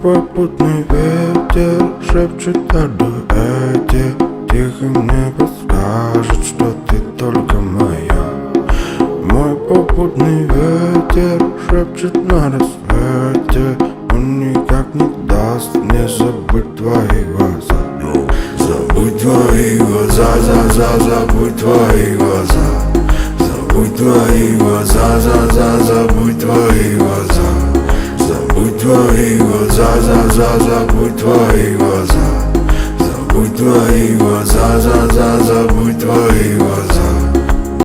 попутный ветер шепчет о дуэте. Тихо мне подскажет, что ты только моя. Мой попутный ветер шепчет на рассвете. Он никак не даст мне забыть твои глаза. Забудь твои глаза, забудь твои глаза. Забудь твои глаза, забудь твои глаза. Забудь твои глаза, забудь твои глаза. Забудь твои глаза, забудь твои глаза.